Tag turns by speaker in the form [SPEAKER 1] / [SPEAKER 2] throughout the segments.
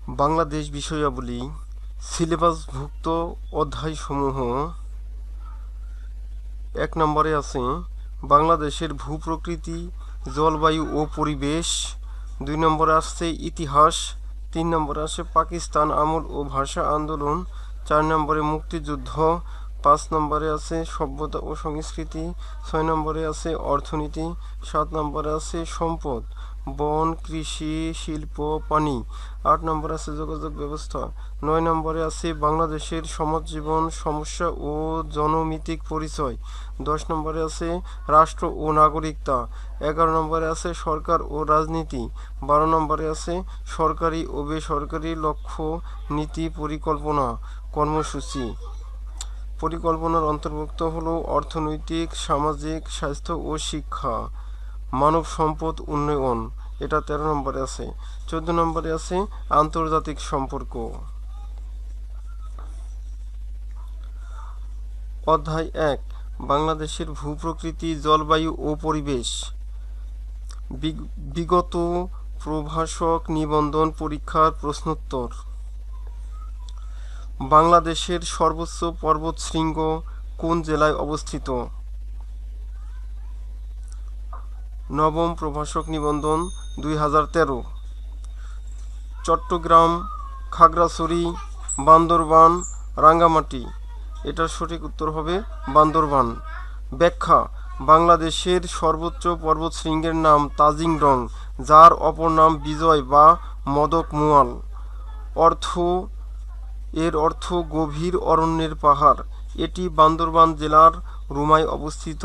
[SPEAKER 1] বাংলাদেশ বিষয়াবলী সিলেবাসভুক্ত অধ্যায়সমূহ। ১ নম্বরে আছে বাংলাদেশের ভূপ্রকৃতি, জলবায়ু ও পরিবেশ। ২ নম্বরে আসছে ইতিহাস। ৩ নম্বরে আসে পাকিস্তান আমল ও ভাষা আন্দোলন। ৪ নম্বরে মুক্তিযুদ্ধ। ৫ নম্বরে আছে সভ্যতা ও সংস্কৃতি। ৬ নম্বরে আছে অর্থনীতি। ৭ নম্বরে আছে সম্পদ, বন, কৃষি, শিল্প, পানি। ৮ নম্বরে আছে যোগাযোগ ব্যবস্থা। ৯ নম্বরে আছে বাংলাদেশের সমাজজীবন, সমস্যা ও জনমিতিক পরিচয়। ১০ নম্বরে আছে রাষ্ট্র ও নাগরিকতা। ১১ নম্বরে আছে সরকার ও রাজনীতি। ১২ নম্বরে আছে সরকারি ও বেসরকারি লক্ষ্য, নীতি, পরিকল্পনা, কর্মসূচি। পরিকল্পনার অন্তর্ভুক্ত হলো অর্থনৈতিক, সামাজিক, স্বাস্থ্য ও শিক্ষা, মানব সম্পদ উন্নয়ন, এটা ১৩ নম্বরে আছে। ১৪ নম্বরে আছে আন্তর্জাতিক সম্পর্ক। অধ্যায় ১ বাংলাদেশের ভূপ্রকৃতি, জলবায়ু ও পরিবেশ। বিগত প্রভাষক নিবন্ধন পরীক্ষার প্রশ্নোত্তর। বাংলাদেশের সর্বোচ্চ পর্বতশৃঙ্গ কোন জেলায় অবস্থিত? নবম প্রভাষক নিবন্ধন ২০১৩। চট্টগ্রাম, খাগড়াছড়ি, বান্দরবান, রাঙ্গামাটি। এটার সঠিক উত্তর হবে বান্দরবান। ব্যাখ্যা: বাংলাদেশের সর্বোচ্চ পর্বতশৃঙ্গের নাম তাজিং-ডং, যার অপর নাম বিজয় বা মদক মুয়াল। এর অর্থ গভীর অরণ্যের পাহাড়। এটি বান্দরবান জেলার রুমায় অবস্থিত।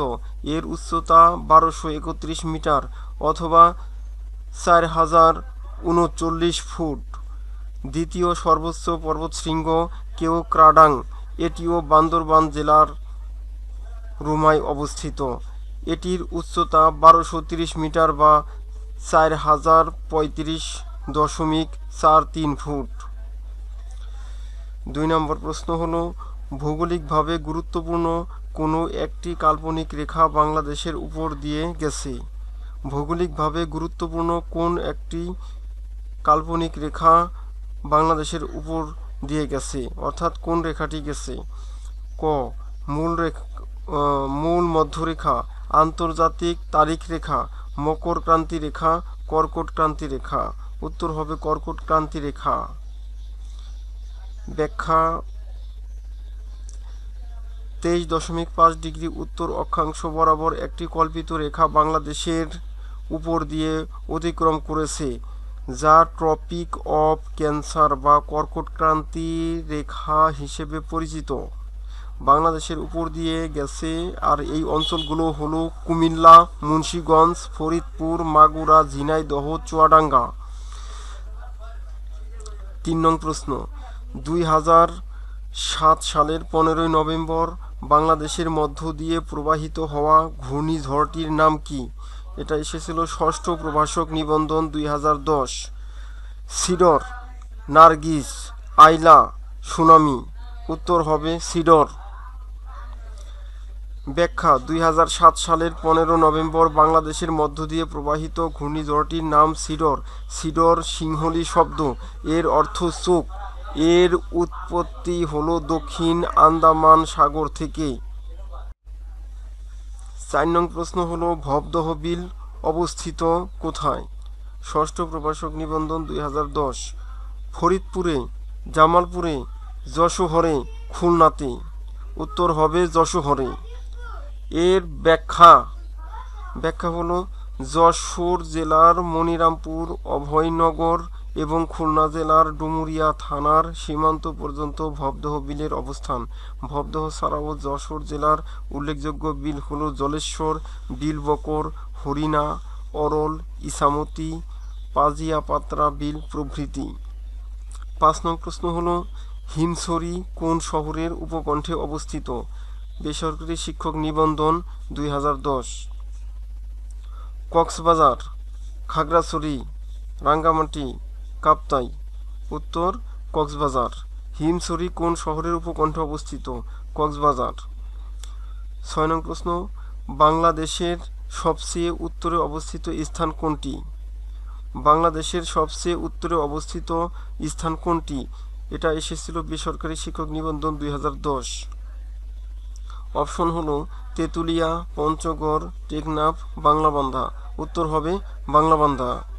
[SPEAKER 1] এর উচ্চতা ১২৩১ মিটার অথবা ৪,০৩৯ ফুট। দ্বিতীয় সর্বোচ্চ পর্বতশৃঙ্গ কেওক্রাডাং, এটিও বান্দরবান জেলার রুমায় অবস্থিত। এটির উচ্চতা ১২৩০ মিটার বা ৪,০৩৫.৪৩ ফুট। ২ নম্বর প্রশ্ন হলো ভৌগোলিকভাবে গুরুত্বপূর্ণ কোনো একটি কাল্পনিক রেখা বাংলাদেশের উপর দিয়ে গেছে। ভৌগোলিকভাবে গুরুত্বপূর্ণ কোন একটি কাল্পনিক রেখা বাংলাদেশের উপর দিয়ে গেছে, অর্থাৎ কোন রেখাটি গেছে? ক মূল মধ্যরেখা, আন্তর্জাতিক তারিখ রেখা, মকর ক্রান্তি রেখা, কর্কট ক্রান্তি রেখা। উত্তর হবে কর্কট ক্রান্তি রেখা। ব্যাখ্যা: ২৩.৫ ডিগ্রি উত্তর অক্ষাংশ বরাবর একটি কল্পিত রেখা বাংলাদেশের উপর দিয়ে অতিক্রম করেছে, যা ট্রপিক অফ ক্যান্সার বা কর্কট ক্রান্তি রেখা হিসেবে পরিচিত। বাংলাদেশের উপর দিয়ে গেছে আর এই অঞ্চলগুলো হলো কুমিল্লা, মুন্সিগঞ্জ, ফরিদপুর, মাগুরা, ঝিনাইদহ, চুয়াডাঙ্গা। ৩ নং প্রশ্ন ২০০৭ সালের ১৫ই নভেম্বর বাংলাদেশের মধ্য দিয়ে প্রবাহিত হওয়া ঘূর্ণিঝড়টির নাম কি? এটা এসেছিল ষষ্ঠ প্রভাষক নিবন্ধন ২০১০। সিডর, নার্গিস, আইলা, সুনামি। উত্তর হবে সিডর। ব্যাখ্যা: ২০০৭ সালের ১৫ নভেম্বর বাংলাদেশের মধ্য দিয়ে প্রবাহিত ঘূর্ণিঝড়টির নাম সিডর। সিডর সিংহলি শব্দ, এর অর্থ চোখ। এর উৎপত্তি হলো দক্ষিণ আন্দামান সাগর থেকে। ৪ নং প্রশ্ন হলো ভবদহ বিল অবস্থিত কোথায়? ষষ্ঠ প্রভাষক নিবন্ধন ২০১০। ফরিদপুরে, জামালপুরে, যশোহরে, খুলনাতে। উত্তর হবে যশোহরে। এর ব্যাখ্যা হলো যশোর জেলার মনিরামপুর, অভয়নগর এবং খুলনা জেলার ডুমুরিয়া থানার সীমান্ত পর্যন্ত ভবদহ বিলের অবস্থান। ভবদহ ছাড়াও যশোর জেলার উল্লেখযোগ্য বিল হলো জলেশ্বর, বিলবকর, হরিণা, অরল, ইছামতি, পাজিয়াপাত্রা বিল প্রভৃতি। ৫ নং প্রশ্ন হলো হিমছড়ি কোন শহরের উপকণ্ঠে অবস্থিত? বেসরকারি শিক্ষক নিবন্ধন ২০১০। কক্সবাজার, খাগড়াছড়ি, রাঙ্গামাটি, কাপ্তাই। উত্তর কক্সবাজার। হিমছড়ি কোন শহরের উপকণ্ঠে অবস্থিত? কক্সবাজার। ৬ নং প্রশ্ন বাংলাদেশের সবচেয়ে উত্তরে অবস্থিত স্থান কোনটি? বাংলাদেশের সবচেয়ে উত্তরে অবস্থিত স্থান কোনটি? এটা এসেছিল বেসরকারি শিক্ষক নিবন্ধন 2010। অপশন হলো তেঁতুলিয়া, পঞ্চগড়, টেকনাফ, বাংলাবান্ধা। উত্তর হবে বাংলাবান্ধা।